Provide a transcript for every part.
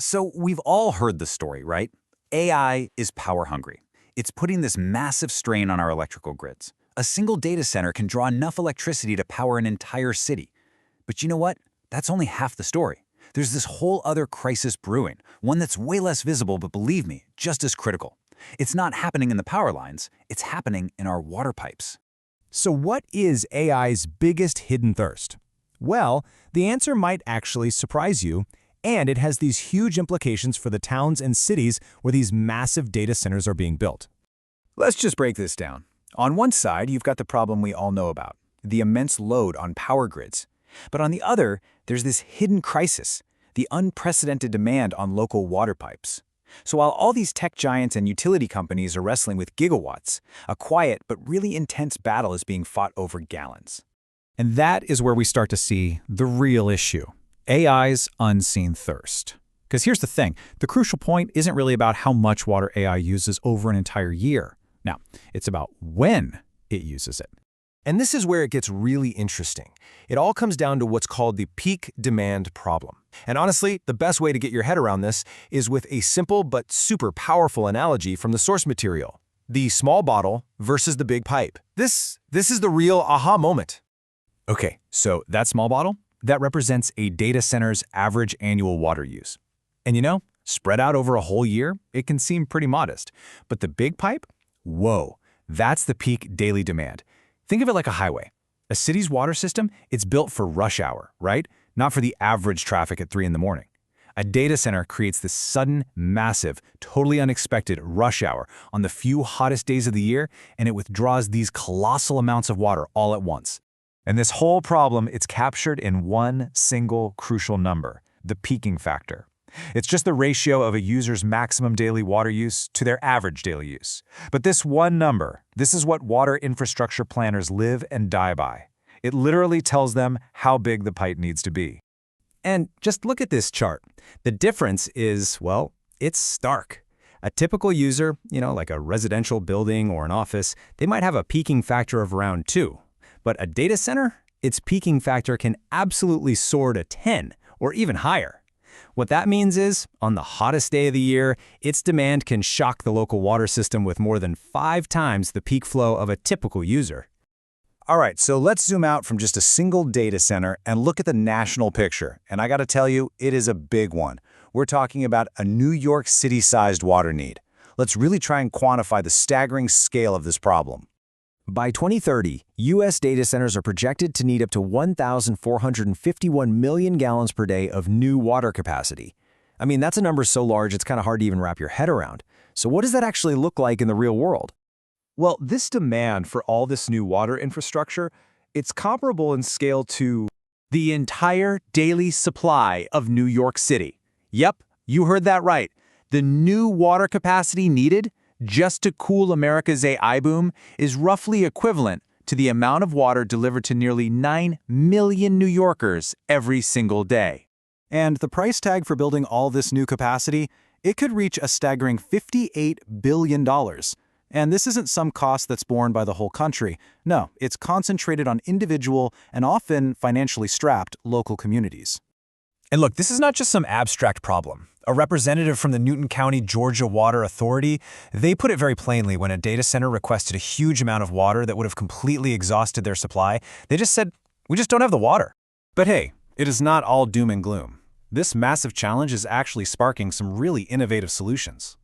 So we've all heard the story, right? AI is power hungry. It's putting this massive strain on our electrical grids. A single data center can draw enough electricity to power an entire city. But you know what? That's only half the story. There's this whole other crisis brewing, one that's way less visible, but believe me, just as critical. It's not happening in the power lines, it's happening in our water pipes. So what is AI's biggest hidden thirst? Well, the answer might actually surprise you, and it has these huge implications for the towns and cities where these massive data centers are being built. Let's just break this down. On one side, you've got the problem we all know about, the immense load on power grids. But on the other, there's this hidden crisis, the unprecedented demand on local water pipes. So while all these tech giants and utility companies are wrestling with gigawatts, a quiet but really intense battle is being fought over gallons. And that is where we start to see the real issue, AI's unseen thirst. Because here's the thing, the crucial point isn't really about how much water AI uses over an entire year. Now, it's about when it uses it. And this is where it gets really interesting. It all comes down to what's called the peak demand problem. And honestly, the best way to get your head around this is with a simple but super powerful analogy from the source material. The small bottle versus the big pipe. This is the real aha moment. Okay, so that small bottle, that represents a data center's average annual water use. And you know, spread out over a whole year, it can seem pretty modest. But the big pipe? Whoa, that's the peak daily demand. Think of it like a highway. A city's water system, it's built for rush hour, right? Not for the average traffic at 3 in the morning. A data center creates this sudden, massive, totally unexpected rush hour on the few hottest days of the year, and it withdraws these colossal amounts of water all at once. And this whole problem, it's captured in one single crucial number, the peaking factor. It's just the ratio of a user's maximum daily water use to their average daily use. But this one number, this is what water infrastructure planners live and die by. It literally tells them how big the pipe needs to be. And just look at this chart. The difference is, well, it's stark. A typical user, like a residential building or an office, they might have a peaking factor of around 2. But a data center, its peaking factor can absolutely soar to 10 or even higher. What that means is, on the hottest day of the year, its demand can shock the local water system with more than 5 times the peak flow of a typical user. All right, so let's zoom out from just a single data center and look at the national picture. And I gotta tell you, it is a big one. We're talking about a New York City-sized water need. Let's really try and quantify the staggering scale of this problem. By 2030, U.S. data centers are projected to need up to 1,451 million gallons per day of new water capacity. I mean, that's a number so large it's kind of hard to even wrap your head around. So what does that actually look like in the real world? Well, this demand for all this new water infrastructure, it's comparable in scale to the entire daily supply of New York City. Yep, you heard that right. The new water capacity needed just to cool America's AI boom is roughly equivalent to the amount of water delivered to nearly 9 million New Yorkers every single day. And the price tag for building all this new capacity, it could reach a staggering $58 billion. And this isn't some cost that's borne by the whole country. No, it's concentrated on individual and often financially strapped local communities. And look, this is not just some abstract problem. A representative from the Newton County, Georgia Water Authority, they put it very plainly when a data center requested a huge amount of water that would have completely exhausted their supply. They just said, we just don't have the water. But hey, it is not all doom and gloom. This massive challenge is actually sparking some really innovative solutions.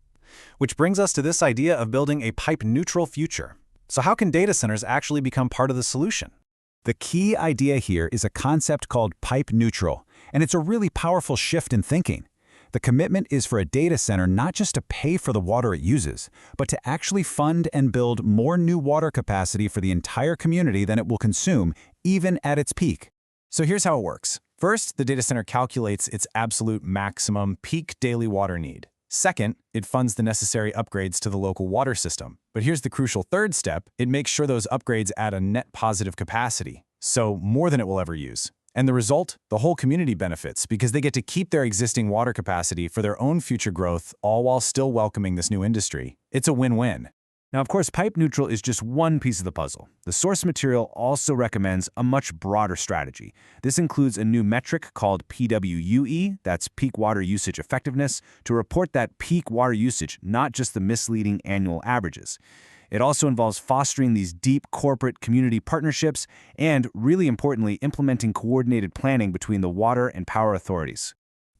Which brings us to this idea of building a pipe-neutral future. So how can data centers actually become part of the solution? The key idea here is a concept called pipe neutral, and it's a really powerful shift in thinking. The commitment is for a data center not just to pay for the water it uses, but to actually fund and build more new water capacity for the entire community than it will consume, even at its peak. So here's how it works. First, the data center calculates its absolute maximum peak daily water need. Second, it funds the necessary upgrades to the local water system. But here's the crucial third step. It makes sure those upgrades add a net positive capacity, so more than it will ever use. And the result? The whole community benefits because they get to keep their existing water capacity for their own future growth, all while still welcoming this new industry. It's a win-win. Now, of course, pipe neutral is just one piece of the puzzle. The source material also recommends a much broader strategy. This includes a new metric called PWUE, that's peak water usage effectiveness, to report that peak water usage, not just the misleading annual averages. It also involves fostering these deep corporate community partnerships and, really importantly, implementing coordinated planning between the water and power authorities.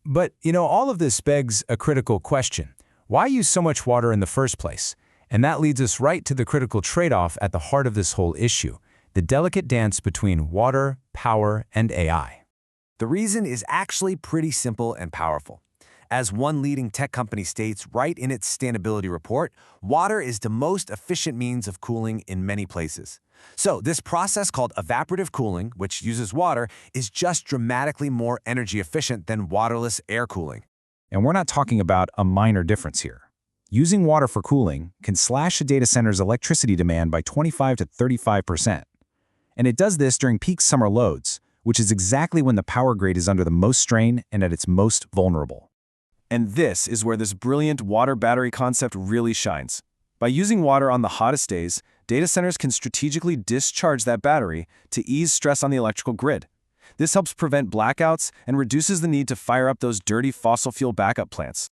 But, all of this begs a critical question. Why use so much water in the first place? And that leads us right to the critical trade-off at the heart of this whole issue, the delicate dance between water, power, and AI. The reason is actually pretty simple and powerful. As one leading tech company states right in its sustainability report, water is the most efficient means of cooling in many places. So this process called evaporative cooling, which uses water, is just dramatically more energy efficient than waterless air cooling. And we're not talking about a minor difference here. Using water for cooling can slash a data center's electricity demand by 25 to 35%. And it does this during peak summer loads, which is exactly when the power grid is under the most strain and at its most vulnerable. And this is where this brilliant water battery concept really shines. By using water on the hottest days, data centers can strategically discharge that battery to ease stress on the electrical grid. This helps prevent blackouts and reduces the need to fire up those dirty fossil fuel backup plants.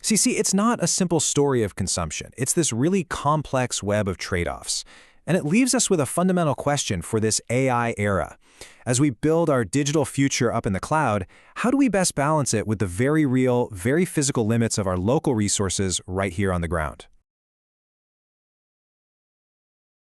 See, it's not a simple story of consumption. It's this really complex web of trade-offs. And it leaves us with a fundamental question for this AI era. As we build our digital future up in the cloud, how do we best balance it with the very real, very physical limits of our local resources right here on the ground?